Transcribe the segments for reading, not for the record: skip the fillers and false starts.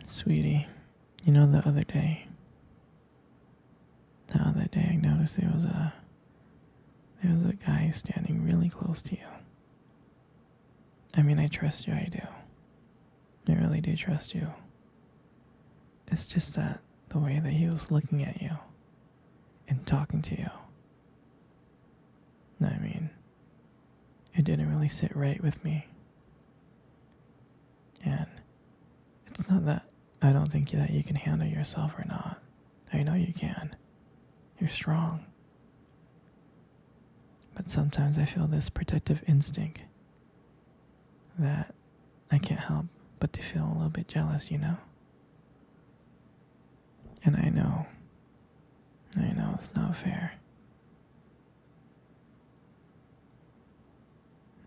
Sweetie, you know the other day I noticed there was a guy standing really close to you. I mean, I trust you, I do. I really do trust you. It's just that the way that he was looking at you and talking to you, I mean, it didn't really sit right with me. And it's not that I don't think that you can handle yourself or not. I know you can. You're strong. But sometimes I feel this protective instinct that I can't help but to feel a little bit jealous, you know? And I know it's not fair.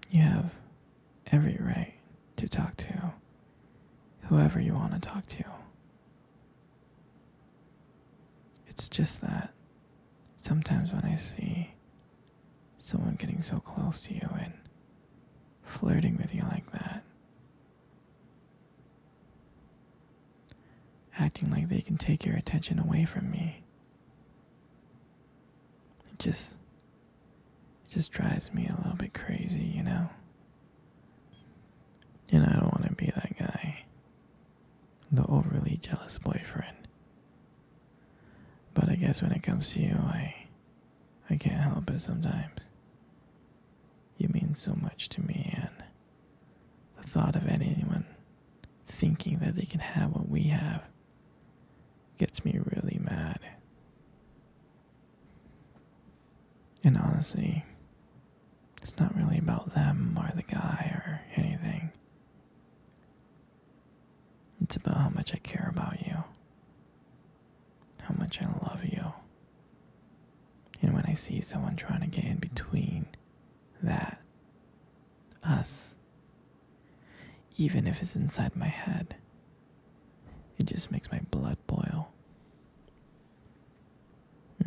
You have every right to talk to whoever you want to talk to. It's just that sometimes when I see someone getting so close to you and flirting with you like that, acting like they can take your attention away from me, it just drives me a little bit crazy, you know? And I don't want to be that guy, the overly jealous boyfriend. But I guess when it comes to you, I can't help it sometimes. You mean so much to me, and the thought of anyone thinking that they can have what we have gets me really mad. And honestly, it's not really about them or the guy or anything. It's about how much I care about you, how much I love you. And when I see someone trying to get in between that, us, even if it's inside my head, it just makes my blood boil.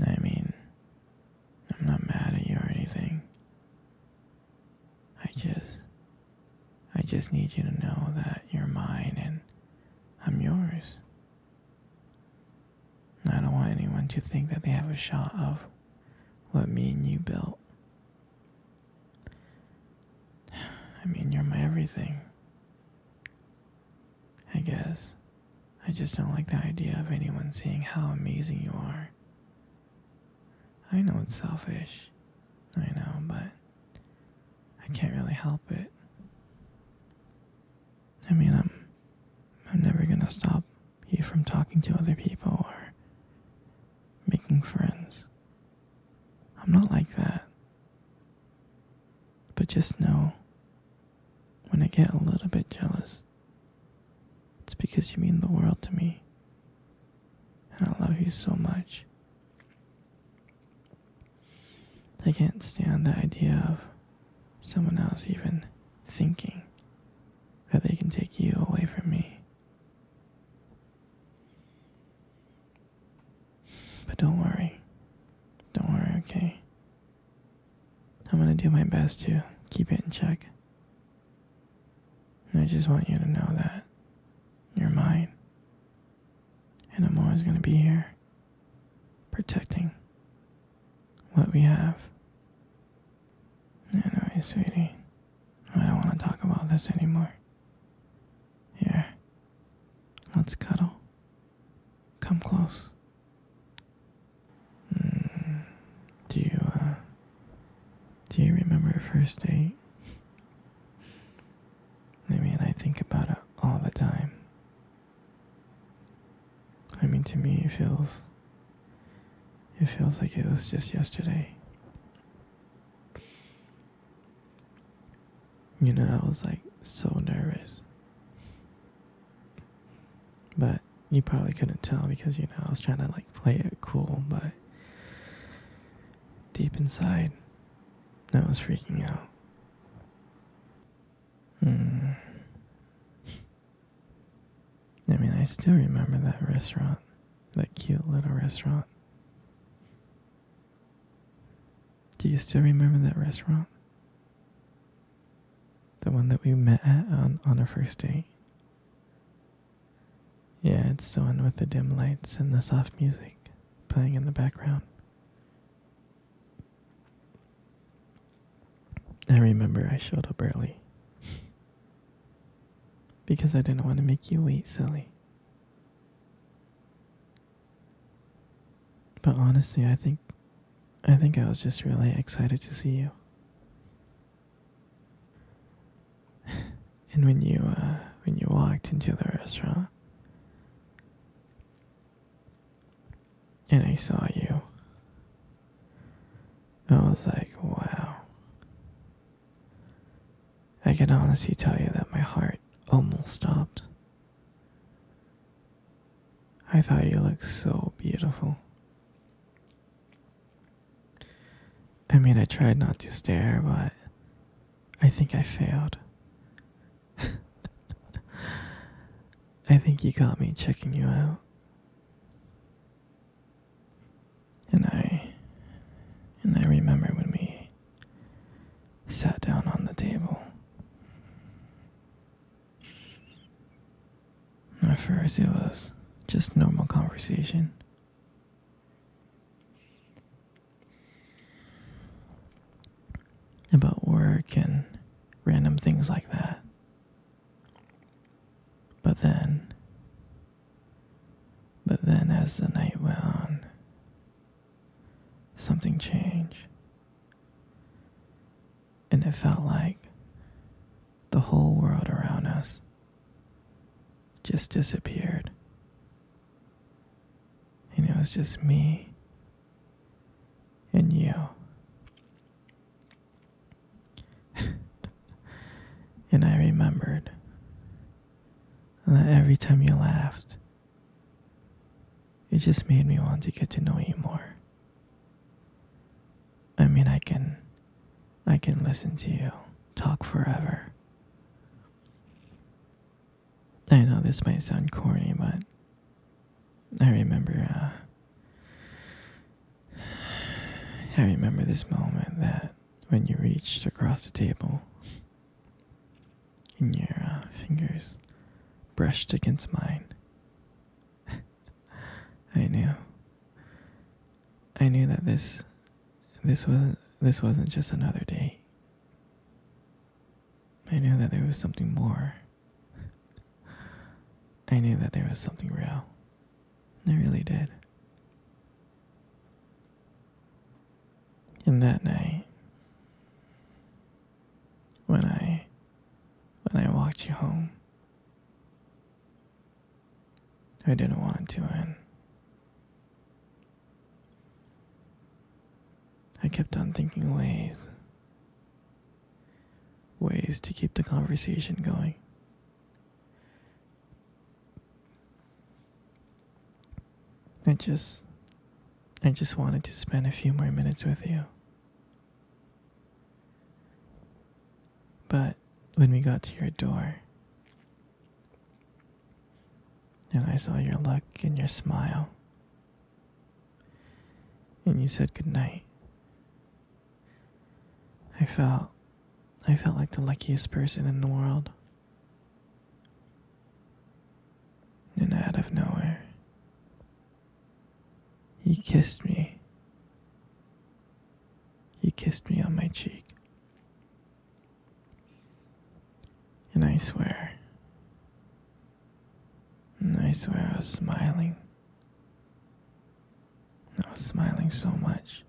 I mean, I'm not mad at you or anything. I just need you to know that you're mine and I'm yours. I don't want anyone to think that they have a shot of what me and you built. I mean, you're my everything. I guess. I just don't like the idea of anyone seeing how amazing you are. I know it's selfish. I know, but I can't really help it. I mean, I'm never gonna stop you from talking to other people or making friends. I'm not like that. But just know, when I get a little bit jealous, it's because you mean the world to me. And I love you so much. I can't stand the idea of someone else even thinking that they can take you away from me. But don't worry, okay? I'm gonna do my best to keep it in check. And I just want you to know that you're mine. And I'm always gonna be here, protecting what we have. Anyway, sweetie, I don't want to talk about this anymore. Here, let's cuddle. Come close. Do you remember our first date? I mean, I think about it all the time. I mean, to me, it feels like it was just yesterday. You know, I was like so nervous. But you probably couldn't tell because, you know, I was trying to like play it cool, but deep inside, I was freaking out. I mean, I still remember that restaurant, that cute little restaurant. Do you still remember that restaurant? The one that we met at on our first date? Yeah, danced on with the dim lights and the soft music playing in the background. I remember I showed up early because I didn't want to make you wait, silly. But honestly, I think I was just really excited to see you. And when you walked into the restaurant and I saw you, I was like, wow. I can honestly tell you that my heart almost stopped. I thought you looked so beautiful. I mean, I tried not to stare, but I think I failed. I think you got me checking you out. And I remember when we sat down on the table. At first it was just normal conversation. About work and random things like that. But then as the night went on, something changed. And it felt like the whole world around us just disappeared. And it was just me and you. And I remembered that every time you laughed, it just made me want to get to know you more. I mean, I can listen to you talk forever. I know this might sound corny, but I remember this moment that when you reached across the table and your fingers brushed against mine. I knew that this wasn't just another date. I knew that there was something more. I knew that there was something real. I really did. And that night, when I walked you home, I didn't want it to end. I kept on thinking ways to keep the conversation going. I just wanted to spend a few more minutes with you. But when we got to your door, and I saw your look and your smile, and you said goodnight, I felt like the luckiest person in the world. And out of nowhere, you kissed me. You kissed me on my cheek. And I swear I was smiling. I was smiling so much.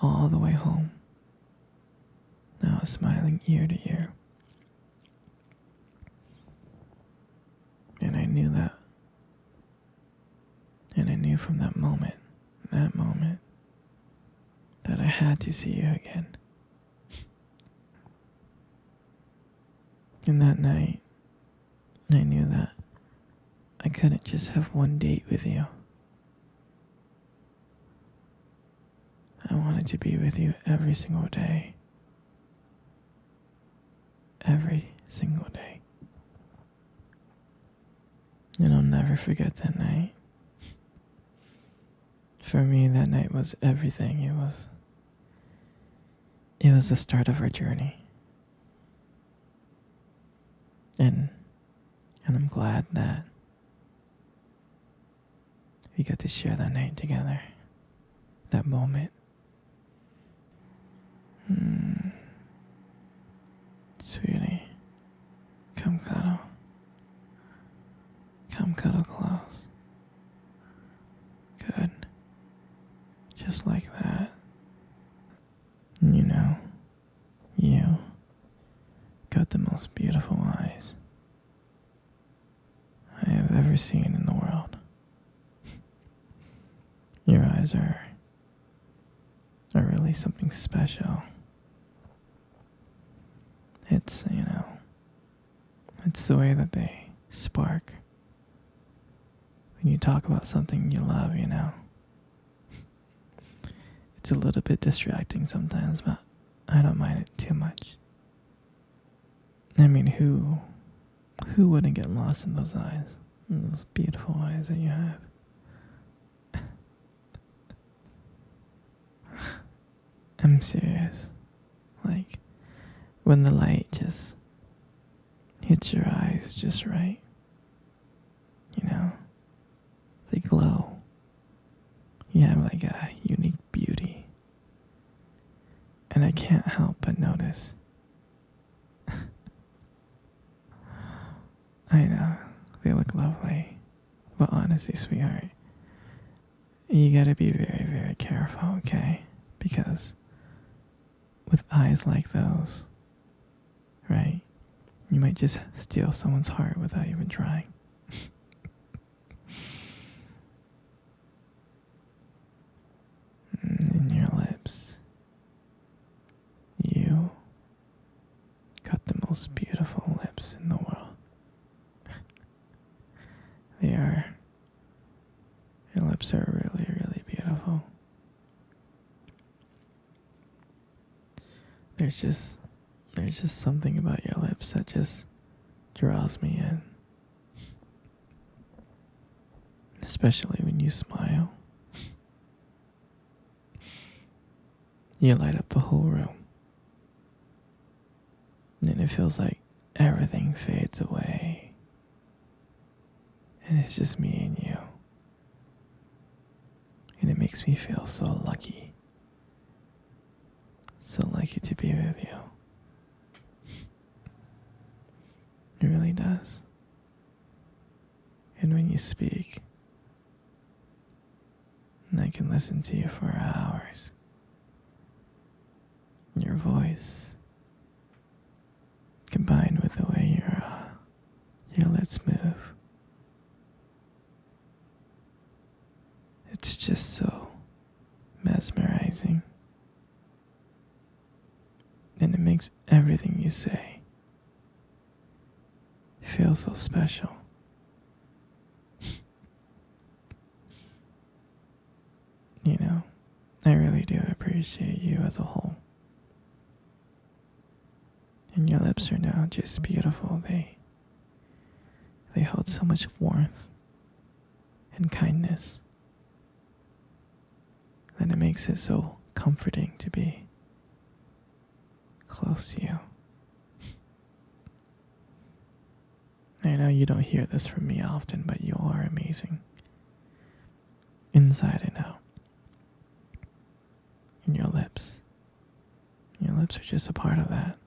All the way home. I was smiling ear to ear. And I knew that. And I knew from that moment, that I had to see you again. And that night, I knew that I couldn't just have one date with you. I wanted to be with you every single day. Every single day. And I'll never forget that night. For me, that night was everything. It was the start of our journey. And I'm glad that we got to share that night together. That moment. Sweetie, come cuddle. Come cuddle close. Good. Just like that. You know, you got the most beautiful eyes I have ever seen in the world. Your eyes are really something special. It's, it's the way that they spark when you talk about something you love, It's a little bit distracting sometimes, but I don't mind it too much. I mean, who wouldn't get lost in those eyes? Those beautiful eyes that you have. I'm serious. Like, when the light just hits your eyes just right, they glow. You have like a unique beauty. And I can't help but notice. I know, they look lovely. But honestly, sweetheart, you gotta be very, very careful, okay? Because with eyes like those, right, you might just steal someone's heart without even trying. And your lips. You got the most beautiful lips in the world. Your lips are really, really beautiful. There's just something about your lips that just draws me in. Especially when you smile. You light up the whole room. And it feels like everything fades away. And it's just me and you. And it makes me feel so lucky. So lucky to be with you. It really does. And when you speak, I can listen to you for hours. Your voice, combined with the way your lips move, it's just so mesmerizing. And it makes everything you say feel so special. I really do appreciate you as a whole. And your lips are now just beautiful. They hold so much warmth and kindness that it makes it so comforting to be close to you. I know you don't hear this from me often, but you are amazing. Inside and out. And your lips. Your lips are just a part of that.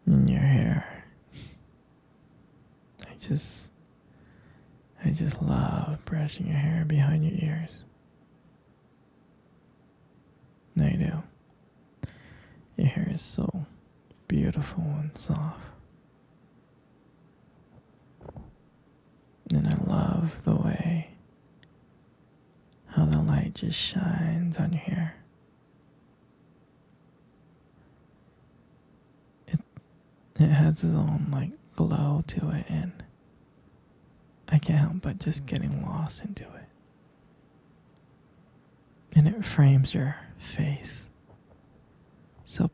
And your hair. I just love brushing your hair behind your ears. I do. Your hair is so beautiful and soft. And I love the way how the light just shines on your hair. It has its own glow to it, and I can't help but just getting lost into it. And it frames your face so